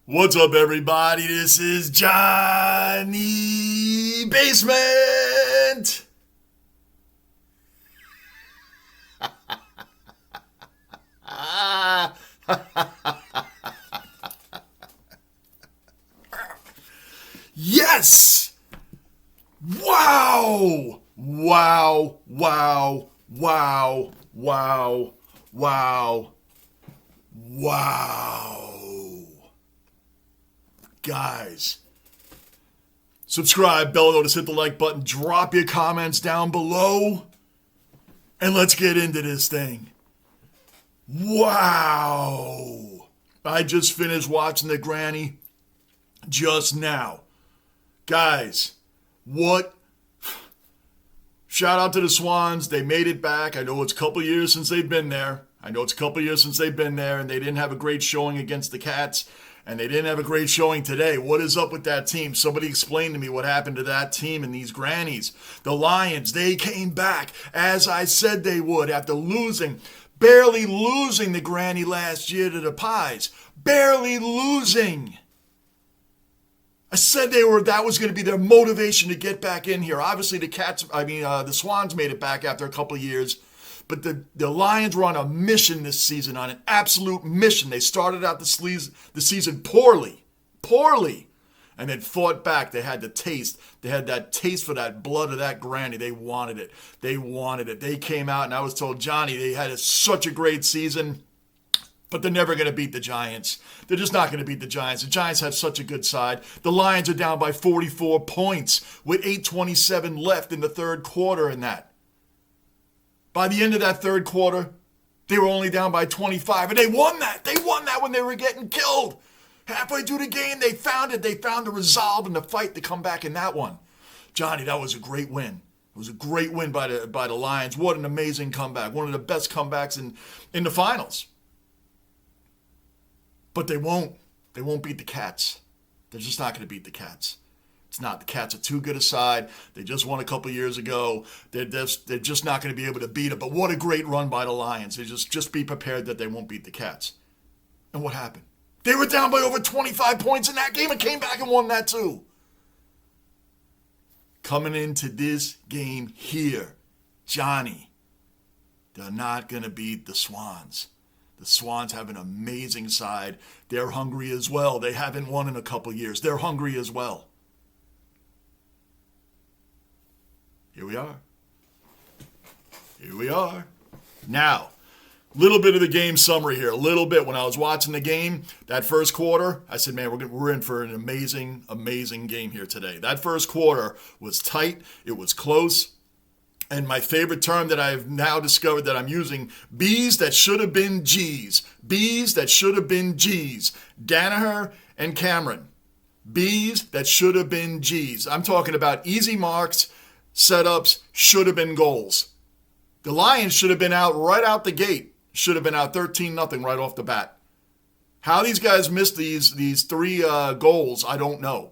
What's up, everybody? This is Johnny Basement. Yes! Wow! Wow! Wow! Wow! Wow! Wow! Wow! Guys, subscribe, bell notice, hit the like button, drop your comments down below, and let's get into this thing. Wow! I just finished watching the granny just now. Guys, what? Shout out to the Swans. They made it back. I know it's a couple years since they've been there. And they didn't have a great showing against the Cats. And they didn't have a great showing today. What is up with that team? Somebody explain to me what happened to that team and these grannies. The Lions, they came back as I said they would after barely losing the granny last year to the Pies. Barely losing. I said that was going to be their motivation to get back in here. Obviously, the Swans made it back after a couple of years. But the Lions were on a mission this season, on an absolute mission. They started out the season poorly, and then fought back. They had the taste. They had that taste for that blood of that granny. They wanted it. They came out, and I was told, Johnny, they had such a great season, but they're never going to beat the Giants. They're just not going to beat the Giants. The Giants have such a good side. The Lions are down by 44 points with 8:27 left in the third quarter in that. By the end of that third quarter, they were only down by 25, and they won that. They won that when they were getting killed. Halfway through the game, they found it. They found the resolve and the fight to come back in that one. Johnny, that was a great win. It was a great win by the Lions. What an amazing comeback. One of the best comebacks in the finals. But they won't beat the Cats. They're just not going to beat the Cats. It's not. The Cats are too good a side. They just won a couple years ago. They're just not going to be able to beat it. But what a great run by the Lions. They just be prepared that they won't beat the Cats. And what happened? They were down by over 25 points in that game and came back and won that too. Coming into this game here, Johnny, they're not going to beat the Swans. The Swans have an amazing side. They're hungry as well. They haven't won in a couple years. They're hungry as well. Here we are. Now, little bit of the game summary here. A little bit. When I was watching the game, that first quarter, I said, man, we're in for an amazing, amazing game here today. That first quarter was tight. It was close. And my favorite term that I've now discovered that I'm using, B's that should have been G's. B's that should have been G's. Danaher and Cameron. B's that should have been G's. I'm talking about easy marks. Setups should have been goals. The Lions should have been out right out the gate. Should have been out 13-0 right off the bat. How these guys missed these three goals, I don't know.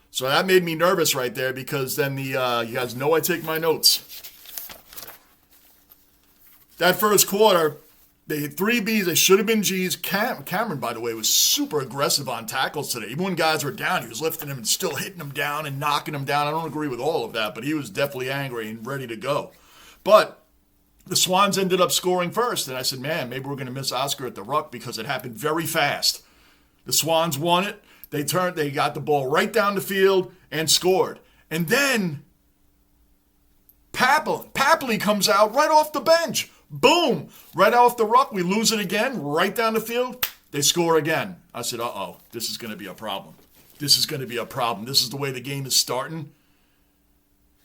So that made me nervous right there because then you guys know I take my notes. That first quarter, the 3 Bs, they should have been Gs. Cameron, by the way, was super aggressive on tackles today. Even when guys were down, he was lifting them and still hitting them down and knocking them down. I don't agree with all of that, but he was definitely angry and ready to go. But the Swans ended up scoring first, and I said, man, maybe we're going to miss Oscar at the ruck because it happened very fast. The Swans won it. They got the ball right down the field and scored. And then Papley comes out right off the bench. Boom! Right off the ruck, we lose it again, right down the field. They score again. I said, uh-oh, this is going to be a problem. This is the way the game is starting.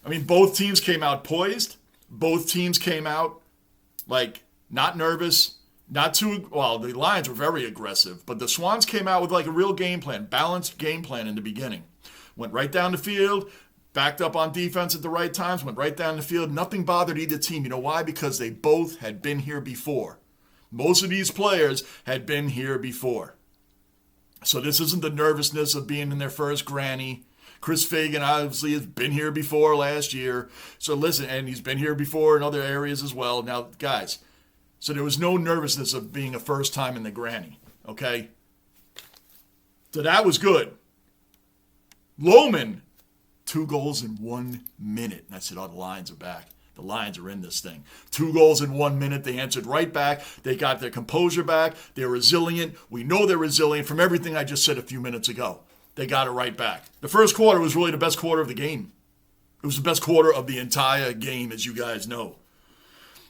I mean, both teams came out poised. Both teams came out, not nervous. The Lions were very aggressive, but the Swans came out with a real game plan, balanced game plan in the beginning. Went right down the field, backed up on defense at the right times, went right down the field. Nothing bothered either team. You know why? Because they both had been here before. Most of these players had been here before. So this isn't the nervousness of being in their first granny. Chris Fagan obviously has been here before last year. So listen, and he's been here before in other areas as well. Now, guys, so there was no nervousness of being a first time in the granny, okay? So that was good. Lohman, 2 goals in 1 minute. And I said, oh, the Lions are back. The Lions are in this thing. 2 goals in 1 minute. They answered right back. They got their composure back. They're resilient. We know they're resilient from everything I just said a few minutes ago. They got it right back. The first quarter was really the best quarter of the game. It was the best quarter of the entire game, as you guys know.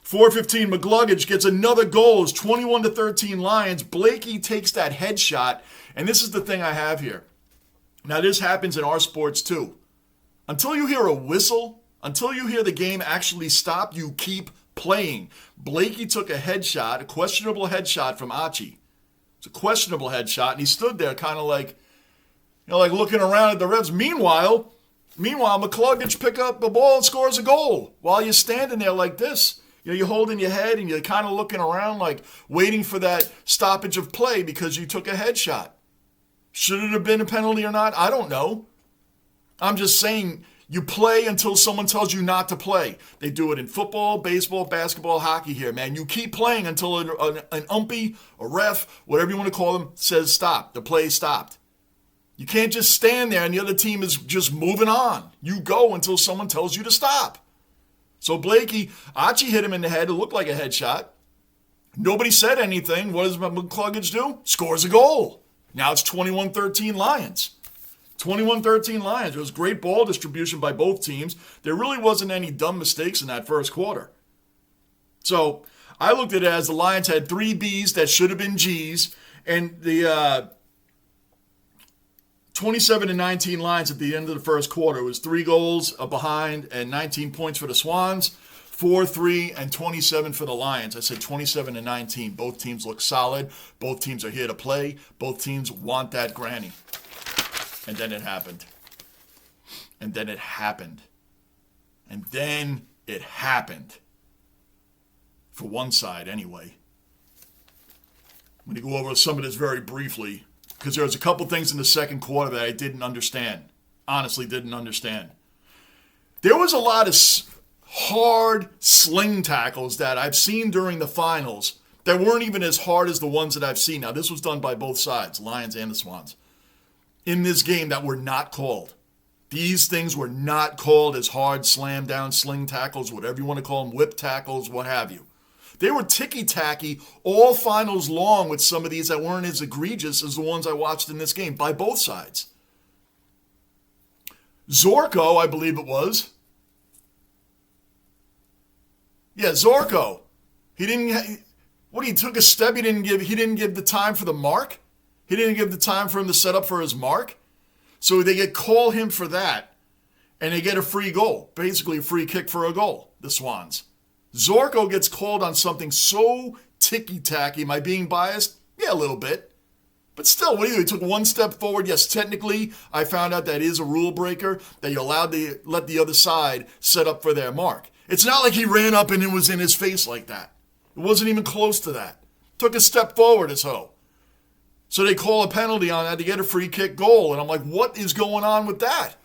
4:15, McGluggage gets another goal. It's 21-13 Lions. Blakey takes that headshot. And this is the thing I have here. Now, this happens in our sports too. Until you hear a whistle, until you hear the game actually stop, you keep playing. Blakey took a headshot, a questionable headshot from Archie. It's a questionable headshot, and he stood there kind of like, like looking around at the refs. Meanwhile, McCluggage pick up the ball and scores a goal while you're standing there like this. You're holding your head and you're kind of looking around like waiting for that stoppage of play because you took a headshot. Should it have been a penalty or not? I don't know. I'm just saying you play until someone tells you not to play. They do it in football, baseball, basketball, hockey here, man. You keep playing until an umpy, a ref, whatever you want to call them, says stop. The play stopped. You can't just stand there and the other team is just moving on. You go until someone tells you to stop. So Blakey, Archie hit him in the head. It looked like a headshot. Nobody said anything. What does McCluggage do? Scores a goal. Now it's 21-13 Lions. 21-13 Lions. It was great ball distribution by both teams. There really wasn't any dumb mistakes in that first quarter. So I looked at it as the Lions had 3 Bs that should have been Gs, and the 27-19 Lions at the end of the first quarter was 3 goals behind and 19 points for the Swans, 4-3 and 27 for the Lions. I said 27-19. Both teams look solid. Both teams are here to play. Both teams want that granny. And then it happened. And then it happened. And then it happened. For one side, anyway. I'm going to go over some of this very briefly, because there was a couple things in the second quarter that I didn't understand. Honestly, didn't understand. There was a lot of hard sling tackles that I've seen during the finals that weren't even as hard as the ones that I've seen. Now, this was done by both sides, Lions and the Swans, in this game that were not called. These things were not called as hard slam down sling tackles, whatever you want to call them, whip tackles, what have you. They were ticky-tacky all finals long with some of these that weren't as egregious as the ones I watched in this game by both sides. Zorko, I believe it was. Yeah, Zorko. He took a step, he didn't give the time for the mark. He didn't give the time for him to set up for his mark. So they call him for that, and they get a free goal, basically a free kick for a goal, the Swans. Zorko gets called on something so ticky-tacky. Am I being biased? Yeah, a little bit. But still, what do you do? He took one step forward. Yes, technically, I found out that is a rule breaker, that you're allowed to let the other side set up for their mark. It's not like he ran up and it was in his face like that. It wasn't even close to that. Took a step forward as ho. So they call a penalty on that to get a free kick goal. And I'm like, what is going on with that?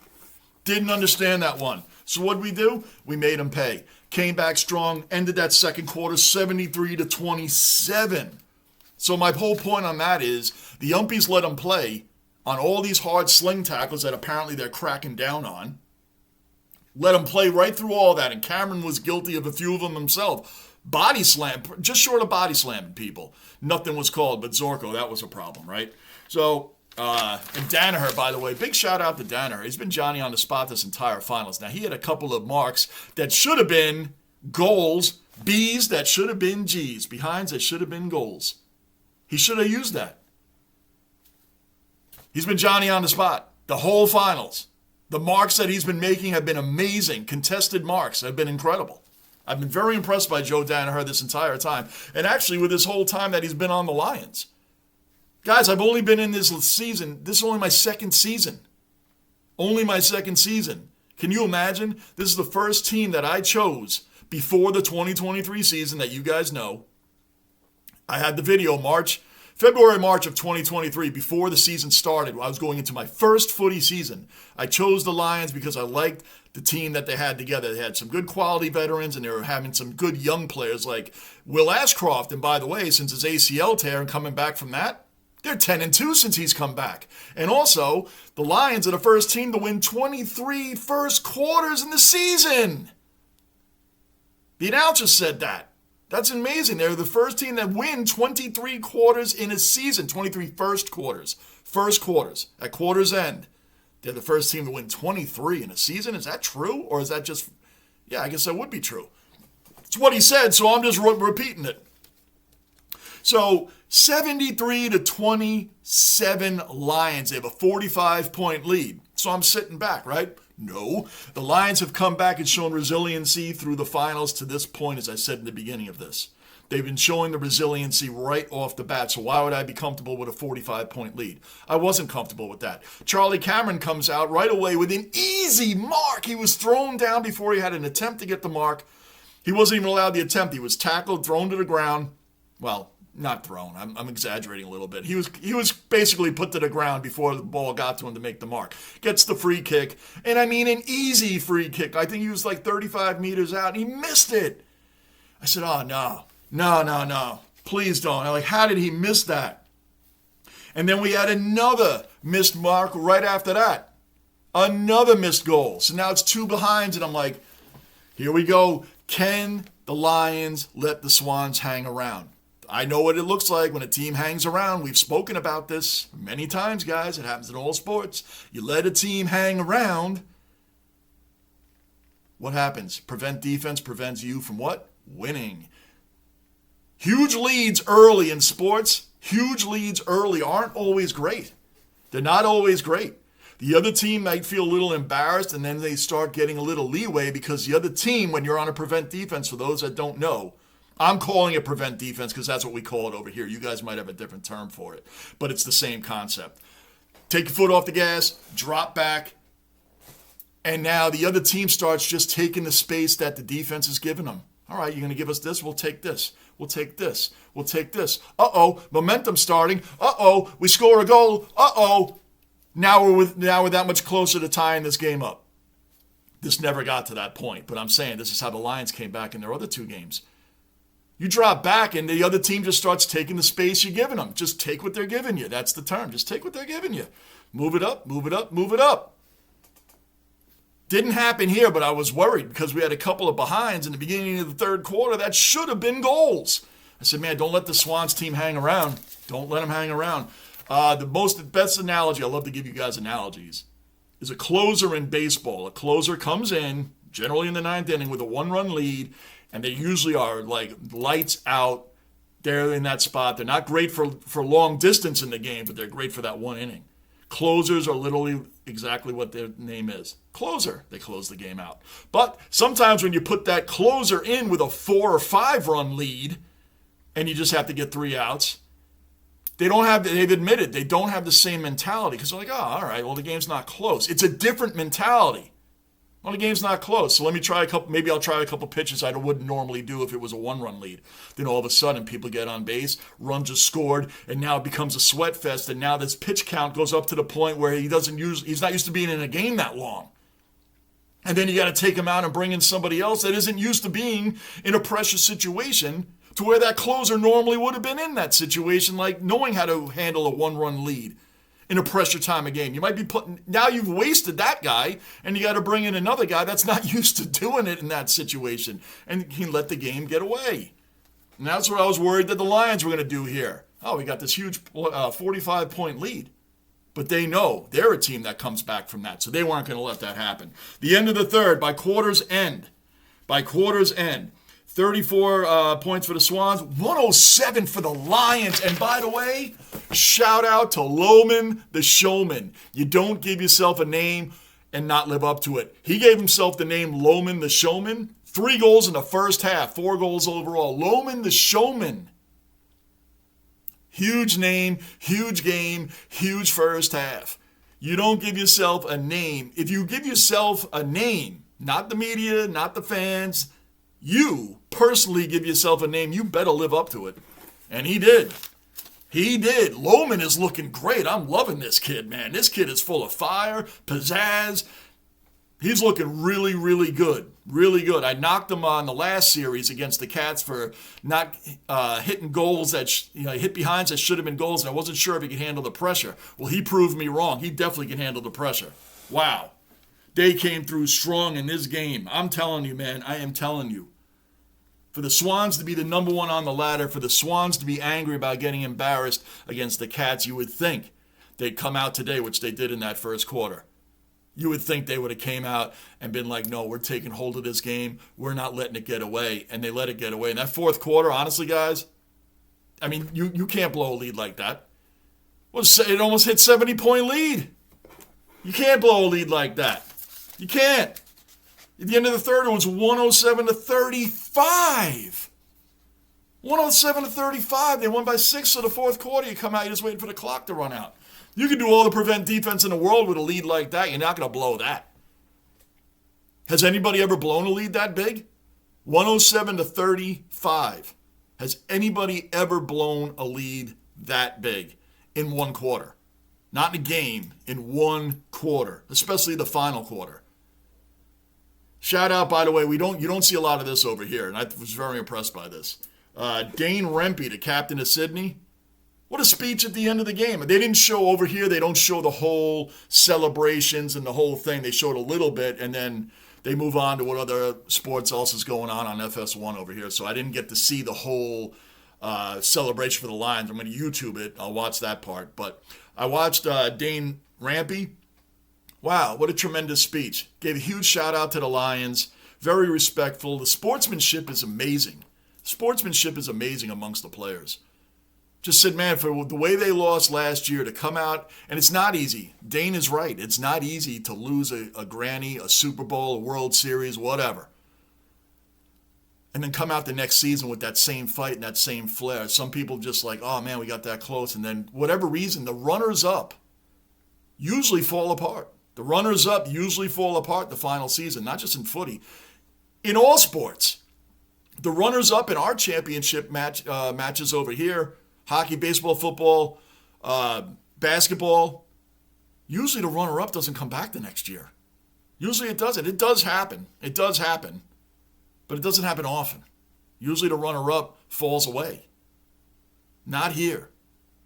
Didn't understand that one. So what did we do? We made him pay. Came back strong, ended that second quarter 73-27. So my whole point on that is the umpies let them play on all these hard sling tackles that apparently they're cracking down on. Let them play right through all that, and Cameron was guilty of a few of them himself. Body slam, just short of body slamming people. Nothing was called, but Zorko, that was a problem, right? So, and Danaher, by the way, big shout out to Danaher. He's been Johnny on the spot this entire finals. Now, he had a couple of marks that should have been goals, Bs that should have been Gs, behinds that should have been goals. He should have used that. He's been Johnny on the spot the whole finals. The marks that he's been making have been amazing. Contested marks have been incredible. I've been very impressed by Joe Danaher this entire time. And actually with this whole time that he's been on the Lions. Guys, I've only been in this season. This is only my second season. Only my second season. Can you imagine? This is the first team that I chose before the 2023 season that you guys know. I had the video February, March of 2023, before the season started. I was going into my first footy season. I chose the Lions because I liked the team that they had together. They had some good quality veterans, and they were having some good young players like Will Ashcroft. And by the way, since his ACL tear and coming back from that, They're 10-2 since he's come back. And also, the Lions are the first team to win 23 first quarters in the season. The announcer said that. That's amazing. They're the first team that win 23 quarters in a season. 23 first quarters. First quarters. At quarter's end. They're the first team to win 23 in a season. Is that true? Or is that just... Yeah, I guess that would be true. It's what he said, so I'm just repeating it. So, 73-27 Lions. They have a 45-point lead. So I'm sitting back, right? No. The Lions have come back and shown resiliency through the finals to this point, as I said in the beginning of this. They've been showing the resiliency right off the bat, so why would I be comfortable with a 45-point lead? I wasn't comfortable with that. Charlie Cameron comes out right away with an easy mark. He was thrown down before he had an attempt to get the mark. He wasn't even allowed the attempt. He was tackled, thrown to the ground. Well, not thrown. I'm exaggerating a little bit. He was basically put to the ground before the ball got to him to make the mark. Gets the free kick. And I mean an easy free kick. I think he was like 35 meters out and he missed it. I said, oh, no. No. Please don't. I'm like, how did he miss that? And then we had another missed mark right after that. Another missed goal. So now it's 2 behinds and I'm like, here we go. Can the Lions let the Swans hang around? I know what it looks like when a team hangs around. We've spoken about this many times, guys. It happens in all sports. You let a team hang around. What happens? Prevent defense prevents you from what? Winning. Huge leads early in sports, huge leads early aren't always great. They're not always great. The other team might feel a little embarrassed, and then they start getting a little leeway because the other team, when you're on a prevent defense, for those that don't know, I'm calling it prevent defense because that's what we call it over here. You guys might have a different term for it, but it's the same concept. Take your foot off the gas, drop back, and now the other team starts just taking the space that the defense is giving them. All right, you're going to give us this? We'll take this. We'll take this. We'll take this. Uh-oh, momentum starting. Uh-oh, we score a goal. Uh-oh. Now we're that much closer to tying this game up. This never got to that point, but I'm saying this is how the Lions came back in their other 2 games. You drop back and the other team just starts taking the space you're giving them. Just take what they're giving you. That's the term. Just take what they're giving you. Move it up, move it up, move it up. Didn't happen here, but I was worried because we had a couple of behinds in the beginning of the third quarter. That should have been goals. I said, man, don't let the Swans team hang around. Don't let them hang around. The best analogy, I love to give you guys analogies, is a closer in baseball. A closer comes in, generally in the 9th inning, with a 1-run lead, and they usually are like lights out. They're in that spot. They're not great for long distance in the game, but they're great for that 1 inning. Closers are literally exactly what their name is. Closer. They close the game out. But sometimes when you put that closer in with a 4 or 5 run lead, and you just have to get 3 outs, they've admitted they don't have the same mentality because they're like, oh, all right, well, the game's not close. It's a different mentality. Well, the game's not close, so let me try maybe I'll try a couple pitches I wouldn't normally do if it was a 1-run lead. Then all of a sudden, people get on base, run just scored, and now it becomes a sweat fest, and now this pitch count goes up to the point where he's not used to being in a game that long. And then you got to take him out and bring in somebody else that isn't used to being in a pressure situation to where that closer normally would have been in that situation, like knowing how to handle a 1-run lead in a pressure time of game. You might be now you've wasted that guy, and you got to bring in another guy that's not used to doing it in that situation, and he let the game get away. And that's what I was worried that the Lions were going to do here. Oh, we got this huge 45-point lead. But they know they're a team that comes back from that, so they weren't going to let that happen. The end of the third, by quarter's end, 34 points for the Swans, 107 for the Lions. And by the way, shout out to Loman the Showman. You don't give yourself a name and not live up to it. He gave himself the name Loman the Showman. 3 goals in the first half, 4 goals overall. Loman the Showman. Huge name, huge game, huge first half. You don't give yourself a name. If you give yourself a name, not the media, not the fans, you personally give yourself a name, you better live up to it. And he did. He did. Loman is looking great. I'm loving this kid, man. This kid is full of fire, pizzazz. He's looking really, really good. Really good. I knocked him on the last series against the Cats for not hitting goals that, hit behinds that should have been goals, and I wasn't sure if he could handle the pressure. Well, he proved me wrong. He definitely can handle the pressure. Wow. They came through strong in this game. I'm telling you, man. I am telling you. For the Swans to be the number one on the ladder, for the Swans to be angry about getting embarrassed against the Cats, you would think they'd come out today, which they did in that first quarter. You would think they would have came out and been like, no, we're taking hold of this game. We're not letting it get away. And they let it get away. In that fourth quarter, honestly, guys, I mean, you can't blow a lead like that. It almost hit 70-point lead. You can't blow a lead like that. You can't. At the end of the third, it was 107-35. 107-35. They won by 6 to the fourth quarter. You come out, you're just waiting for the clock to run out. You can do all the prevent defense in the world with a lead like that. You're not going to blow that. Has anybody ever blown a lead that big? 107-35. Has anybody ever blown a lead that big in one quarter? Not in a game, in one quarter, especially the final quarter. Shout out, by the way, you don't see a lot of this over here, and I was very impressed by this. Dane Rempe, the captain of Sydney. What a speech at the end of the game. They didn't show over here, they don't show the whole celebrations and the whole thing. They showed a little bit, and then they move on to what other sports else is going on FS1 over here. So I didn't get to see the whole celebration for the Lions. I'm going to YouTube it. I'll watch that part. But I watched Dane Rempe. Wow, what a tremendous speech. Gave a huge shout out to the Lions. Very respectful. The sportsmanship is amazing. Sportsmanship is amazing amongst the players. Just said, man, for the way they lost last year to come out, and it's not easy. Dane is right. It's not easy to lose a granny, a Super Bowl, a World Series, whatever. And then come out the next season with that same fight and that same flair. Some people just like, oh man, we got that close. And then whatever reason, the runners-up usually fall apart. The runners-up usually fall apart the final season, not just in footy. In all sports, the runners-up in our championship matches over here, hockey, baseball, football, basketball, usually the runner-up doesn't come back the next year. Usually it doesn't. It does happen. It does happen. But it doesn't happen often. Usually the runner-up falls away. Not here.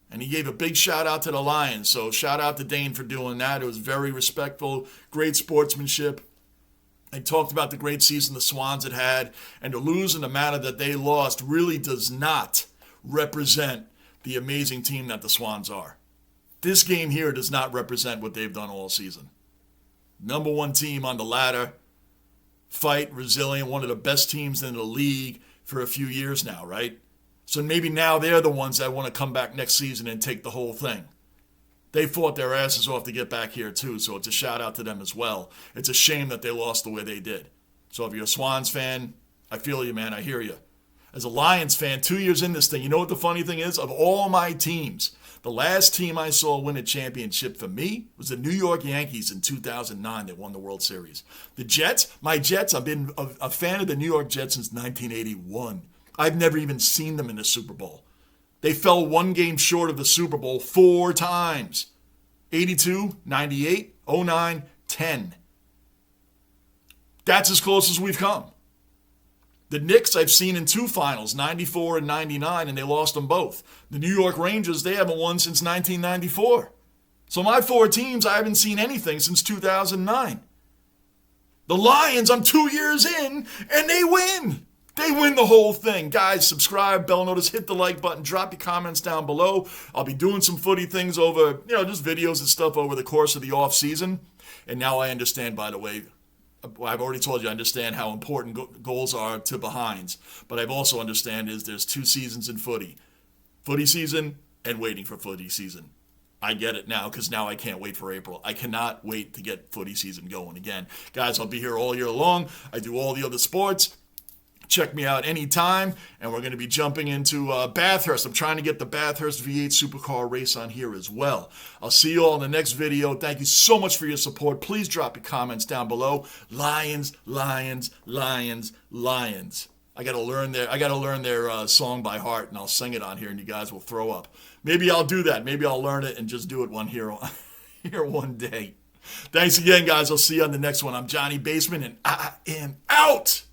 And he gave a big shout-out to the Lions. So shout-out to Dane for doing that. It was very respectful, great sportsmanship. I talked about the great season the Swans had. And to lose in the manner that they lost really does not represent the amazing team that the Swans are. This game here does not represent what they've done all season. Number one team on the ladder, fight, resilient, one of the best teams in the league for a few years now, right? So maybe now they're the ones that want to come back next season and take the whole thing. They fought their asses off to get back here too, so it's a shout out to them as well. It's a shame that they lost the way they did. So if you're a Swans fan, I feel you, man. I hear you. As a Lions fan, 2 years in this thing, you know what the funny thing is? Of all my teams, the last team I saw win a championship for me was the New York Yankees in 2009. They won the World Series. The Jets, my Jets, I've been a fan of the New York Jets since 1981. I've never even seen them in the Super Bowl. They fell one game short of the Super Bowl 4 times. 82, 98, 09, 10. That's as close as we've come. The Knicks I've seen in 2 finals, 94 and 99, and they lost them both. The New York Rangers, they haven't won since 1994. So my 4 teams, I haven't seen anything since 2009. The Lions, I'm 2 years in, and they win. They win the whole thing. Guys, subscribe, bell notice, hit the like button, drop your comments down below. I'll be doing some footy things over, just videos and stuff over the course of the off season. And now I understand, by the way, I've already told you I understand how important goals are to behinds. But I've also understand there's 2 seasons in footy. Footy season and waiting for footy season. I get it now because now I can't wait for April. I cannot wait to get footy season going again. Guys, I'll be here all year long. I do all the other sports. Check me out anytime, and we're going to be jumping into Bathurst. I'm trying to get the Bathurst V8 Supercar race on here as well. I'll see you all in the next video. Thank you so much for your support. Please drop your comments down below. Lions, Lions, Lions, Lions. I got to learn their song by heart, and I'll sing it on here, and you guys will throw up. Maybe I'll do that. Maybe I'll learn it and just do it here one day. Thanks again, guys. I'll see you on the next one. I'm Johnny Basement, and I am out.